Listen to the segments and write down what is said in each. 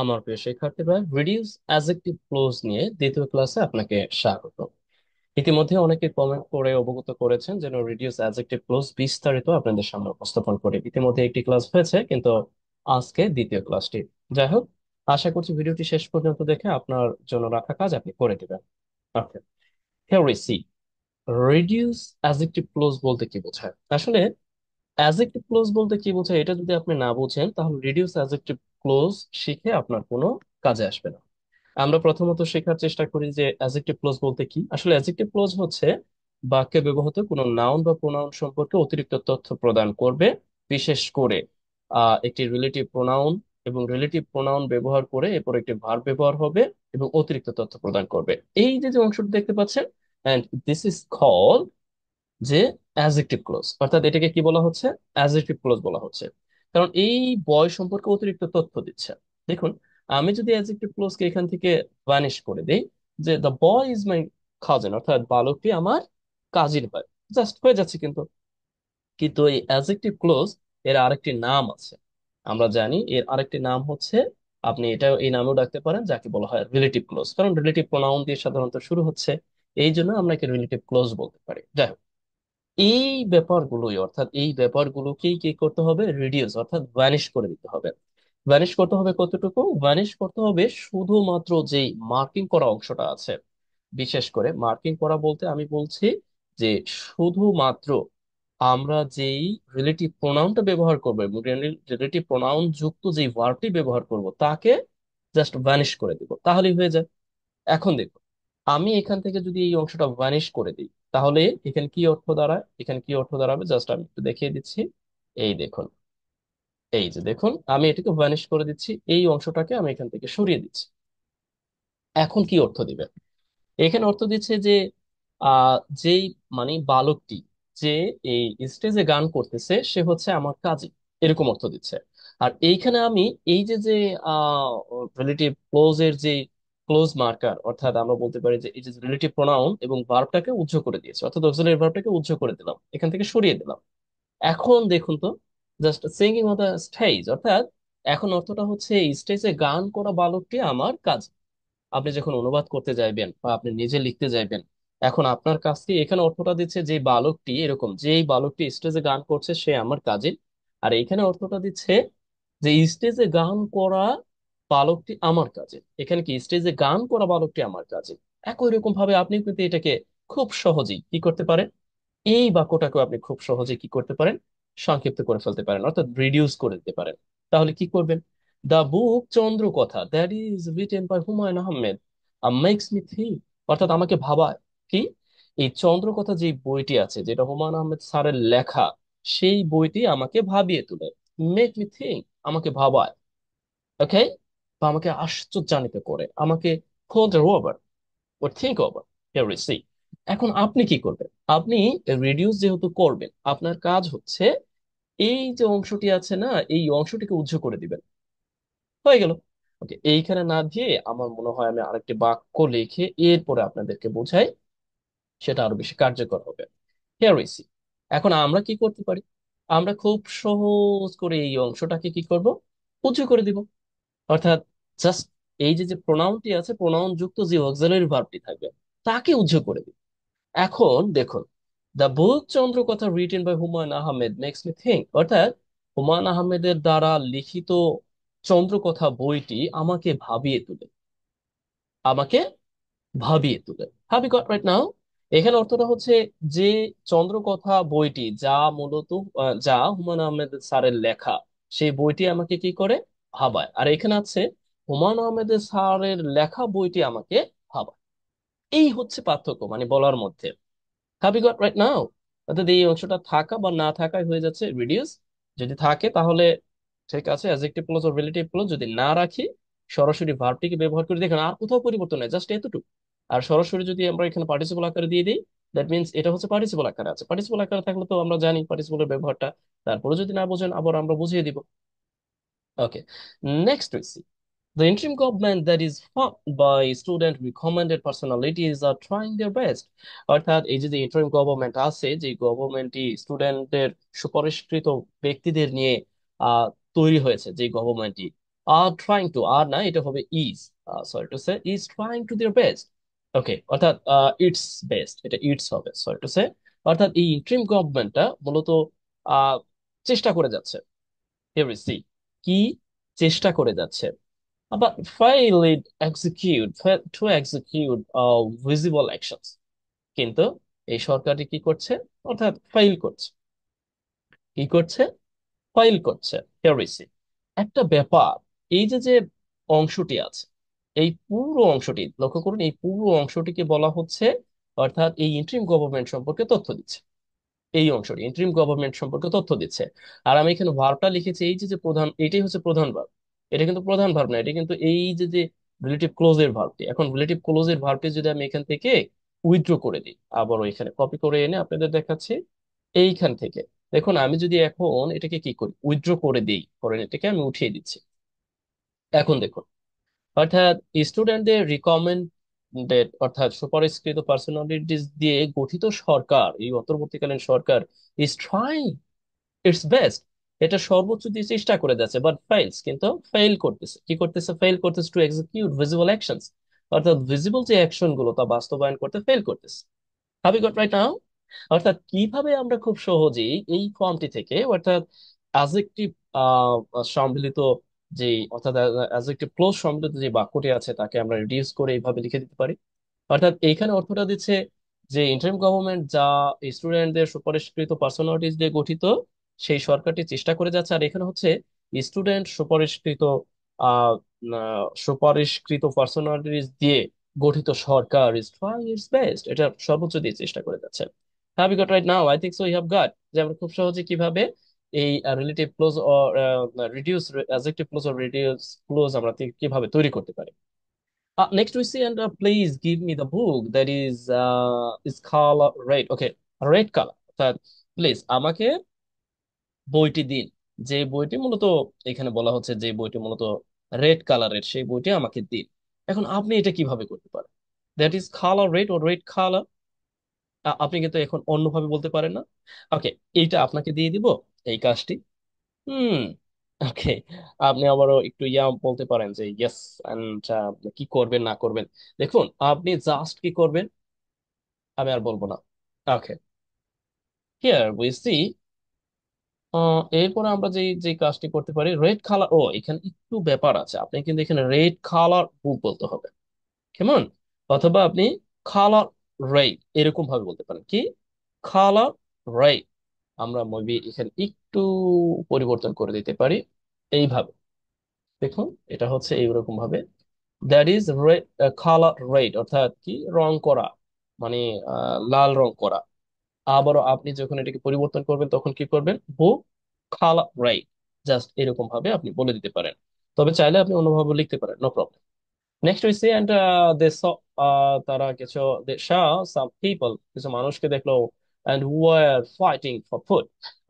আমার প্রিয় শিক্ষার্থীরা, রিডিউস অ্যাডজেক্টিভ ক্লোজ নিয়ে দ্বিতীয় ক্লাসে আপনাকে স্বাগত। ইতিমধ্যে অনেকে কমেন্ট করে অবগত করেছেন যেন রিডিউস অ্যাডজেক্টিভ ক্লোজ বিস্তারিত আপনাদের সামনে উপস্থাপন করি। ইতিমধ্যে একটি ক্লাস হয়েছে, কিন্তু আজকে দ্বিতীয় ক্লাসটি। যাই হোক, আশা করছি ভিডিওটি শেষ পর্যন্ত দেখে আপনার জন্য রাখা কাজ আপনি করে দিবেন। Okay, here we see. Reduce adjective clause বলতে কি বোঝায়? আসলে অ্যাডজেক্টিভ ক্লোজ বলতে কি বোঝায় এটা যদি আপনি না বুঝেন, তাহলে রিডিউস অ্যাডজেক্টিভ ক্লোজ শিখে আপনার কোনো কাজে আসবে না। আমরা প্রথমত শেখার চেষ্টা করি যে অ্যাডজেক্টিভ ক্লোজ বলতে কি। আসলে অ্যাডজেক্টিভ ক্লোজ হচ্ছে বাক্যে ব্যবহৃত কোনো নাউন বা প্রোনাউন সম্পর্কে অতিরিক্ত তথ্য প্রদান করবে। বিশেষ করে একটি রিলেটিভ প্রোনাউন এবং রিলেটিভ প্রোনাউন ব্যবহার করে এরপর একটি ভার্ব ব্যবহার হবে এবং অতিরিক্ত তথ্য প্রদান করবে। এই যে যে অংশটি দেখতে পাচ্ছেন, এন্ড দিস ইজ কল্ড যে অ্যাডজেক্টিভ ক্লোজ, অর্থাৎ এটাকে কি বলা হচ্ছে? অ্যাডজেক্টিভ ক্লোজ বলা হচ্ছে, কারণ এই বয় সম্পর্কে অতিরিক্ত তথ্য দিচ্ছে। দেখুন, আমি যদি অ্যাডজেক্টিভ ক্লোজকে এখান থেকে ভ্যানিশ করে দেই, যে the boy is my cousin, অর্থাৎ বালকটি আমার কাজিন ভাই, জাস্ট হয়ে যাচ্ছে। কিন্তু কিন্তু এই অ্যাডজেক্টিভ ক্লোজ এর আরেকটি নাম আছে। আমরা জানি এর আরেকটি নাম হচ্ছে, আপনি এটা এই নামেও ডাকতে পারেন, যাকে বলা হয় রিলেটিভ ক্লোজ, কারণ রিলেটিভ প্রোনাউন দিয়ে সাধারণত শুরু হচ্ছে। এই জন্য আমরা একে রিলেটিভ ক্লোজ বলতে পারি। যাই হোক, এই ব্যাপারগুলোই, অর্থাৎ এই ব্যাপারগুলোকেই কি করতে হবে? রিডিউস অর্থাৎ ভ্যানিশ করে দিতে হবে। ভ্যানিশ করতে হবে কতটুকু? ভ্যানিশ করতে হবে শুধুমাত্র যেই মার্কিং করা অংশটা আছে। বিশেষ করে মার্কিং করা বলতে আমি বলছি যে শুধুমাত্র আমরা যেই রিলেটিভ প্রোনাউনটা ব্যবহার করবো এবং রিলেটিভ প্রোনাউন যুক্ত যেই ভার্বটি ব্যবহার করব তাকে জাস্ট ভ্যানিশ করে দিব, তাহলেই হয়ে যায়। এখন দেখো, আমি এখান থেকে যদি এই অংশটা ভ্যানিশ করে দিই, তাহলে এখানে কি অর্থ দাঁড়ায়? এখানে কি অর্থ দাঁড়াবে জাস্ট আমি একটু দেখিয়ে দিচ্ছি। এই দেখুন, এই যে দেখুন, আমি এটাকে ভ্যানিশ করে দিচ্ছি, এই অংশটাকে আমি এখান থেকে সরিয়ে দিচ্ছি। এখন কি অর্থ দিবে? এখানে অর্থ দিচ্ছে যে আহ যেই মানে বালকটি যে এই স্টেজে গান করতেছে সে হচ্ছে আমার কাজিন, এরকম অর্থ দিচ্ছে। আর এইখানে আমি এই যে যে রিলেটিভ ক্লোজ এর যে ক্লোজ মার্কার, অর্থাৎ আমরা বলতে পারি যে এই যে রিলেটিভ প্রোনাউন এবং ভার্বটাকে উজ্জ্ব করে দিয়েছে, অর্থাৎ অক্সিলারি ভার্বটাকে উজ্জ্ব করে দিলাম, এখান থেকে সরিয়ে দিলাম। এখন দেখুন তো, just singing on the stage, অর্থাৎ এখন অর্থটা হচ্ছে স্টেজে গান করা বালকটি আমার কাজ। আপনি যখন অনুবাদ করতে যাইবেন বা আপনি নিজে লিখতে যাইবেন, এখন আপনার কাছে এখানে অর্থটা দিচ্ছে যে বালকটি, এরকম যে এই বালকটি স্টেজে গান করছে সে আমার কাজিন। আর এখানে অর্থটা দিচ্ছে যে স্টেজে গান করা বালকটি আমার কাজিন। এখানে কি স্টেজে গান করা বালকটি আমার কাজিন। একই রকম ভাবে আপনি কিন্তু এটাকে খুব সহজেই কি করতে পারেন? এই বাক্যটাকেও আপনি খুব সহজে কি করতে পারেন? সংক্ষিপ্ত করে ফেলতে পারেন, অর্থাৎ রিডিউস করে দিতে পারেন। তাহলে কি করবেন? The book Chandrakatha that is written by Humayun Ahmed makes me think, অর্থাৎ আমাকে ভাবায়। কি? এই চন্দ্রকথা যে বইটি আছে, যেটা হুমায়ুন আহমেদ স্যারের লেখা, সেই বইটি আমাকে ভাবিয়ে তোলে। মেক মি থিঙ্ক, আমাকে ভাবায়। ওকে, বা আমাকে আশ্চর্যান্বিত করে, আমাকে ponder over or think over. Here we see. এখন আপনি কি করবেন? আপনি রিডিউস যেহেতু করবেন, আপনার কাজ হচ্ছে এই যে অংশটি আছে না, এই অংশটিকে উজ্জ্ব করে দিবেন। হয়ে গেল। ওকে, এইখানে না দিয়ে আমার মনে হয় আমি আরেকটি বাক্য লিখে এরপরে আপনাদেরকে বোঝাই, সেটা আরো বেশি কার্যকর হবে। Here we C. এখন আমরা কি করতে পারি? আমরা খুব সহজ করে এই অংশটাকে কি করব? উজ্জ্ব করে দিব। অর্থাৎ জাস্ট এই যে যে প্রোনাউনটি আছে, প্রোনাউন যুক্ত যে অক্সিলারি ভার্বটি থাকবে তাকে উজ্জ্ব করে দিব। এখন দেখুন, the book Chandrakatha written by Humayun Ahmed makes me think, অর্থাৎ হুমায়ুন আহমেদের দ্বারা লিখিত চন্দ্রকথা বইটি আমাকে ভাবিয়ে তোলে, আমাকে ভাবিয়ে তোলে। Have you got right now? এখানে অর্থটা হচ্ছে যে চন্দ্রকথা বইটি যা মূলত যা হুমায়ুন আহমেদ স্যারের লেখা, সেই বইটি আমাকে কি করে? ভাবায়। আর এখানে আছে হুমায়ুন আহমেদের স্যারের লেখা বইটি আমাকে ভাবায়। এই হচ্ছে পার্থক্য মানে বলার মধ্যে। Have you got right now? অর্থাৎ এই অংশটা থাকা বা না থাকাই হয়ে যাচ্ছে রিডিউস। যদি থাকে তাহলে ঠিক আছে, অ্যাডজেক্টিভ ক্লোজ ও রিলেটিভ ক্লোজ। যদি না রাখি, সরাসরি ভার্বটিকে ব্যবহার করে দেখেন, আর কোথাও পরিবর্তন নেই, জাস্ট এতটুকু। আর সরাসরি যদি আমরা এখানে পার্টিসিপল আকারে দিয়ে দিই, দ্যাট মিন্স এটা হচ্ছে পার্টিসিপল আকারে আছে। পার্টিসিপল আকারে থাকলে তো আমরা জানি পার্টিসিপলের ব্যবহারটা। তারপরে যদি না বোঝেন, আবার আমরা বুঝিয়ে দিব। Okay. Next we see. The interim government that is formed by student recommended personalities are trying their best. অর্থাৎ এই যে যে ইন্টারিম গভর্নমেন্ট আছে, যে গভর্নমেন্টই স্টুডেন্টদের সুপারিশকৃত ব্যক্তিদের নিয়ে আহ তৈরি হয়েছে, যে গভর্নমেন্টই আর ট্রাইং টু, আর না, এটা হবে is, sorry to say, is trying to their best. Okay, অর্থাৎ ইটস বেস্ট, এটা ইটস হবে, সরি টু সে। অর্থাৎ এই ইন্টারিম গভর্নমেন্টটা মূলত আহ চেষ্টা করে যাচ্ছে। হিয়ার উই সি, কি চেষ্টা করে যাচ্ছে। আবার fail it execute to execute visible actions, কিন্তু এই সরকারটি কি করছে, অর্থাৎ ফাইল করছে, কি করছে, ফাইল করছে। Here we see, একটা ব্যাপার, এই যে যে অংশটি আছে, এই পুরো অংশটি লক্ষ্য করুন, এই পুরো অংশটিকে বলা হচ্ছে, অর্থাৎ এই ইন্টারিম গভর্নমেন্ট সম্পর্কে তথ্য দিচ্ছে। এই অংশটি ইন্টারিম গভর্নমেন্ট সম্পর্কে তথ্য দিচ্ছে। আর আমি এখানে ভার্বটা লিখেছি, এই যে যে প্রধান, এটাই হচ্ছে প্রধান ভার্ব। এটা কিন্তু প্রধান ভার্ব না, এটা কিন্তু এই যে যে রিলেটিভ ক্লোজের ভার্বটি। এখন রিলেটিভ ক্লোজের ভার্বটি যদি আমি এখান থেকে উইথড্র করে দিই, আবারও এখানে কপি করে এনে আপনাদের দেখাচ্ছি, এইখান থেকে দেখুন, আমি যদি এখন এটাকে কি করি, উইথড্র করে দিই, করেন এটাকে আমি উঠিয়ে দিচ্ছি। এখন দেখুন, অর্থাৎ স্টুডেন্টদের রিকমেন্ডেড, অর্থাৎ সুপারিশকৃত পার্সোনালিটিস দিয়ে গঠিত সরকার, এই অন্তর্বর্তীকালীন সরকার ইজ ট্রাইং ইটস বেস্ট, এটা সর্বোচ্চ দিয়ে চেষ্টা করে যাচ্ছে, বাট ফাইলস, কিন্তু ফেল করতেছে, কি করতেছে, ফেল করতেছে টু এক্সিকিউট ভিজিবল অ্যাকশনস, অর্থাৎ ভিজিবল যে অ্যাকশন গুলো তা বাস্তবায়ন করতে ফেল করতেছে। Have you got right now? অর্থাৎ কিভাবে আমরা খুব সহজেই এই ফর্মটি থেকে, অর্থাৎ অ্যাডজেক্টিভ সম্মিলিত যে, অর্থাৎ অ্যাডজেক্টিভ ক্লোজ সম্মিলিত যে বাক্যটি আছে তাকে আমরা রিডিউস করে এইভাবে লিখে দিতে পারি। অর্থাৎ এইখানে অর্থটা দিচ্ছে যে ইন্টারিম গভর্নমেন্ট যা স্টুডেন্টদের সুপারিশকৃত পার্সোনালিটিস দিয়ে গঠিত, সেই সরকারটি চেষ্টা করে যাচ্ছে। আর এখানে হচ্ছে স্টুডেন্ট সুপারিশকৃত সুপারিশকৃত পার্সোনালিটিস দিয়ে গঠিত সরকার ইজ ট্রাইং ইটস বেস্ট, এটা সর্বোচ্চ দিয়ে চেষ্টা করে যাচ্ছে। Have you got right now? I think so you have got, যে আমরা খুব সহজে কিভাবে এই relative clause or reduce adjective clause or reduce clause আমরা কিভাবে তৈরি করতে পারি। Next we see, and please give me the book that is color red. Okay, red color. অর্থাৎ প্লিজ আমাকে বইটি দিন, যে বইটি মূলত, এখানে বলা হচ্ছে যে বইটি মূলত রেড কালারের, সেই বইটি আমাকে দিন। এখন আপনি এটা কিভাবে করতে পারেন, দ্যাট ইজ কালার রেড ও রেড কালার, আপনি কিন্তু এখন অন্যভাবে বলতে পারেন না। ওকে, এইটা আপনাকে দিয়ে দিব, এই কাজটি। হুম, ওকে, আপনি আবারও একটু বলতে পারেন যে ইয়েস, এন্ড কি করবেন না করবেন। দেখুন, আপনি জাস্ট কি করবেন, আমি আর বলবো না। ওকে, হিয়ার উই সি, এরপরে আমরা যে যে কাজটি করতে পারি, রেড কালার, ও এখানে একটু ব্যাপার আছে, আপনি কিন্তু এখানে রেড কালার বুক বলতে হবে, কেমন? অথবা আপনি কালার রেড এরকম ভাবে বলতে পারেন, কি, কালার রেড। আমরা মেবি এখানে একটু পরিবর্তন করে দিতে পারি, এইভাবে। দেখুন, এটা হচ্ছে এইরকম ভাবে, দ্যাট ইজ কালার রেড, অর্থাৎ কি, রং করা, মানে লাল রং করা। আবারও আপনি যখন এটাকে পরিবর্তন করবেন তখন কি করবেন, বুক কালার রেড, জাস্ট এরকম ভাবে আপনি বলে দিতে পারেন। তবে চাইলে আপনি অন্যভাবে লিখতে পারেন, no problem. Next we see, and they saw, তারা কিছু, দে সা সাম পিপল, কিছু মানুষকে দেখলো, and who are fighting for food.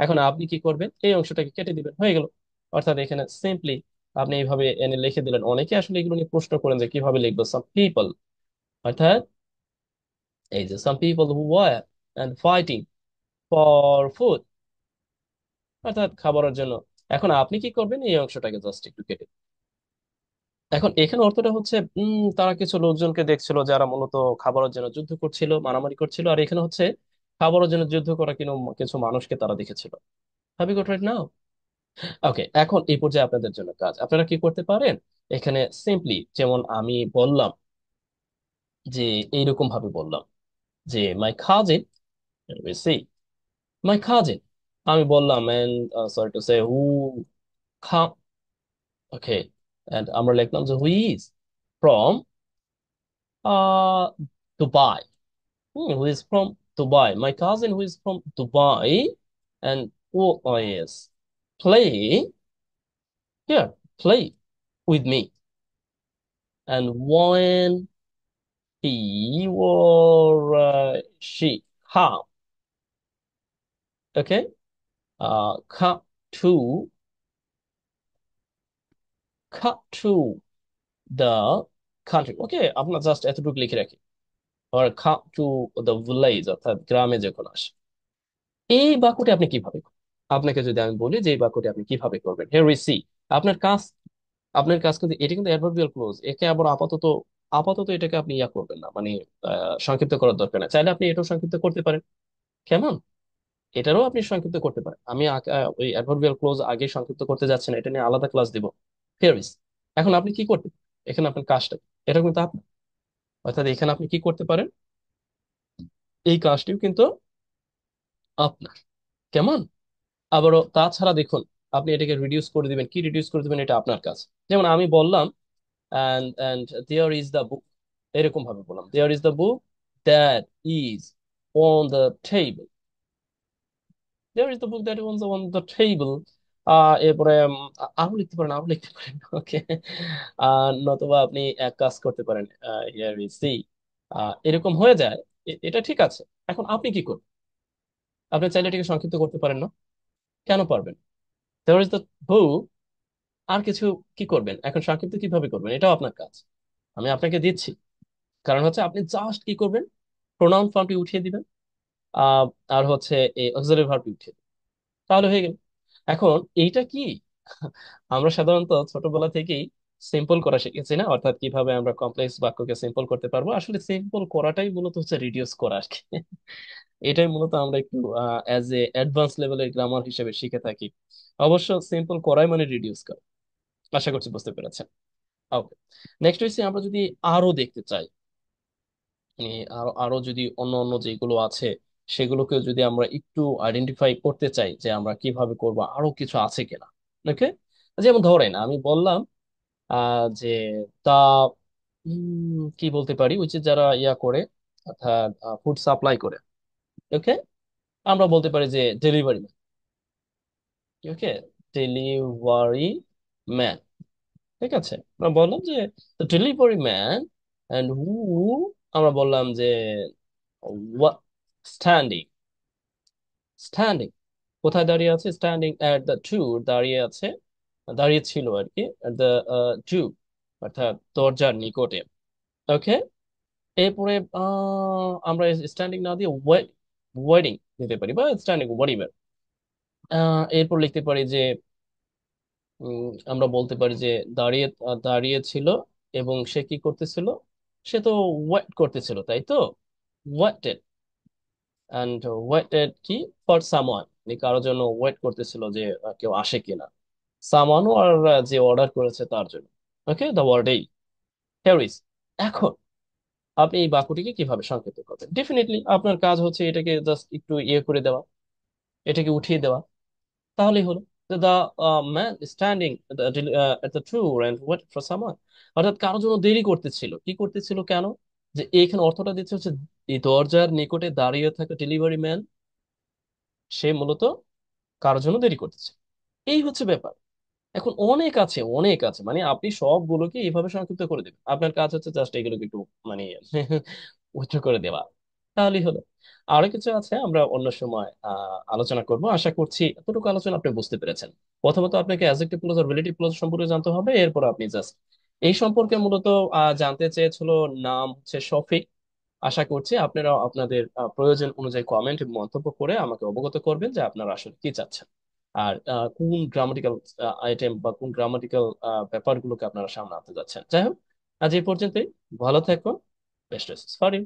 এখন আপনি কি করবেন, এই অংশটাকে কেটে দিবেন, হয়ে গেল। অর্থাৎ এখানে সিম্পলি আপনি এইভাবে এনে লিখে দিলেন। অনেকে আসলে এগুলো নিয়ে প্রশ্ন করেন যে কিভাবে লিখবো সাম পিপল, অর্থাৎ এই যে some people who are and fighting for food, অর্থাৎ খাবারের জন্য। এখন আপনি কি করবেন, এই অংশটাকে জাস্ট একটু কেটে। এখন এখানে অর্থটা হচ্ছে তারা কিছু লোকজনকে দেখছিল যারা মূলত খাবারের জন্য যুদ্ধ করছিল, মারামারি করছিল। আর এখানে হচ্ছে খাবারের জন্য যুদ্ধ করা কিন্তু কিছু মানুষকে তারা দেখেছিল। Have you got right now? Okay, এখন এই পর্যায়ে আপনাদের জন্য কাজ, আপনারা কি করতে পারেন, এখানে সিম্পলি যেমন আমি বললাম, যে এইরকম ভাবে বললাম যে my cousin, see, my cousin, আমি বললাম, and sorry to say who, okay, and আমরা লিখলাম যে who is from Dubai, who is from Dubai, my cousin who is from Dubai, and oh yes, play here, play with me, and when he or she come, okay, come to, come to the country, okay, আপনার just এতটুকু লিখে রাখি, or come to the village, অর্থাৎ গ্রামে যখন আসে। এই বাক্যটি আপনি কিভাবে করবেন? আপনাকে যদি আমি বলি যে এই বাক্যটি আপনি কিভাবে করবেন, here we see, আপনার কাজ আপনার কাজ কিন্তু, এটা কিন্তু অ্যাডভার্বিয়াল ক্লোজ, একে আবার আপাতত আপাতত এটাকে আপনি ইয়া করবেন না, মানে সংক্ষিপ্ত করার দরকার না, চাইলে আপনি এটাও সংক্ষিপ্ত করতে পারেন। কেমন? এটারও আপনি সংক্ষিপ্ত করতে পারেন। আমি ওই অ্যাডভার্বিয়াল ক্লোজ আগে সংক্ষিপ্ত করতে যাচ্ছি না, এটা নিয়ে আলাদা ক্লাস দিব। হিয়ার ইজ, এখন আপনি কি করতে পারেন? এখানে আপনার কাজটা কি? এটা কিন্তু আপনার, অর্থাৎ এখানে আপনি কি করতে পারেন, এই কাজটিও কিন্তু আপনার। কেমন? আবারও তাছাড়া দেখুন, আপনি এটাকে রিডিউস করে দিবেন, কি রিডিউস করে দিবেন, এটা আপনার কাজ। যেমন আমি বললাম and there is the book, এরকম ভাবে বললাম there is the book that is on the table, there is the book that is on the table। এরপরে আরো লিখতে পারেন, আরো লিখতে পারেন। ওকে। নতুবা আপনি এক কাজ করতে পারেন, here is the, এরকম হয়ে যায়। এটা ঠিক আছে। এখন আপনি কি করবেন? আপনি চাইলে এটাকে সংক্ষিপ্ত করতে পারেন না? কেন পারবেন? there is the book, আর কিছু কি করবেন এখন, সংক্ষিপ্ত কিভাবে করবেন, এটাও আপনার কাজ। আমি আপনাকে দিচ্ছি। কারণ হচ্ছে আপনি জাস্ট কি করবেন, প্রোনাউন ফর্মটি উঠিয়ে দিবেন, আহ, আর হচ্ছে এই অক্সিলারি ভার্বটি উঠিয়ে দিবেন, তাহলে হয়ে গেল। এখন এইটা কি, আমরা সাধারণত ছোটবেলা থেকেই সিম্পল করা শিখেছি না, অর্থাৎ কিভাবে আমরা কমপ্লেক্স বাক্যকে সিম্পল করতে পারবো। আসলে সিম্পল করাটাই মূলত হচ্ছে রিডিউস করা আর কি। এটাই মূলত আমরা একটু অ্যাজ এ অ্যাডভান্স লেভেলের গ্রামার হিসেবে শিখে থাকি। অবশ্য সিম্পল করাই মানে রিডিউস করা। আশা করছি বুঝতে পেরেছেন। ওকে। নেক্সট হচ্ছে আমরা যদি আরো দেখতে চাই, মানে আরো আরো যদি অন্য অন্য যেগুলো আছে সেগুলোকে যদি আমরা একটু আইডেন্টিফাই করতে চাই যে আমরা কিভাবে করব, আরো কিছু আছে কিনা। ওকে। যেমন ধরেন আমি বললাম যে তা, কি বলতে পারি, ওই যে যারা ইয়া করে, অর্থাৎ ফুড সাপ্লাই করে। ওকে। আমরা বলতে পারি যে delivery man. Okay. Delivery man. ঠিক আছে, আমরা বললাম যে ডেলিভারি ম্যান এন্ড হু, আমরা বললাম যে স্ট্যান্ডিং। স্ট্যান্ডিং কোথায় দাঁড়িয়ে আছে, স্ট্যান্ডিং এট দ্য টু, দাঁড়িয়ে আছে, দাঁড়িয়ে ছিল আর কি, এট দ্য টু, অর্থাৎ দরজার নিকটে। ওকে। এরপরে আমরা স্ট্যান্ডিং না দিয়ে ওয়েডিং দিতে পারি, বা স্ট্যান্ডিং ওয়েডিং। এরপর লিখতে পারি যে আমরা বলতে পারি যে দাঁড়িয়ে দাঁড়িয়ে ছিল এবং সে কি করতেছিল, সে তো ওয়েট করতেছিল, তাই তো, ওয়েটেড। অ্যান্ড ওয়েটেড কি, ফর সামওয়ান, কারোর জন্য ওয়েট করতেছিল যে কেউ আসে কিনা, সামওয়ান আর যে অর্ডার করেছে তার জন্য। ওকে, দ্য ওয়ার্ডেই হ্যারিস। এখন আপনি এই বাক্যটিকে কিভাবে সংক্ষেপ করবেন? ডেফিনেটলি আপনার কাজ হচ্ছে এটাকে জাস্ট একটু ইয়ে করে দেওয়া, এটাকে উঠিয়ে দেওয়া, তাহলেই হলো। The man standing at the tour and wait for someone, অর্থাৎ কারোর জন্য দেরি করতেছিল, কি করতেছিল, কেন, যে এইখানে অর্থটা দিচ্ছে হচ্ছে এই দরজার নিকটে দাঁড়িয়ে থাকা ডেলিভারি ম্যান, সে মূলত কারোর জন্য দেরি করতেছে। এই হচ্ছে ব্যাপার। এখন অনেক আছে, অনেক আছে, মানে আপনি সবগুলোকে এইভাবে সংক্ষিপ্ত করে দেবেন, আপনার কাজ হচ্ছে জাস্ট এগুলোকে একটু মানে উচ্চ করে দেওয়া, তাহলেই হলো। আরো কিছু আছে, আমরা অন্য সময় আলোচনা করব। আশা করছি এতটুকু আলোচনা আপনি বুঝতে পেরেছেন। প্রথমত আপনাকে অ্যাডজেক্টিভ ক্লজ আর রিলেটিভ ক্লজ সম্পর্কে জানতে হবে, এরপর আপনি জাস্ট এই সম্পর্কে মূলত জানতে চেয়েছিল, নাম হচ্ছে শফিক। আশা করছি আপনারা আপনাদের প্রয়োজন অনুযায়ী কমেন্ট এবং মন্তব্য করে আমাকে অবগত করবেন যে আপনারা আসলে কি চাচ্ছেন, আর কোন গ্রামাটিক্যাল আইটেম বা কোন গ্রামাটিক্যাল ব্যাপারগুলোকে আপনারা সামনে আনতে যাচ্ছেন। যাই হোক, আজ এই পর্যন্তই। ভালো থাকুন। Best wishes for you.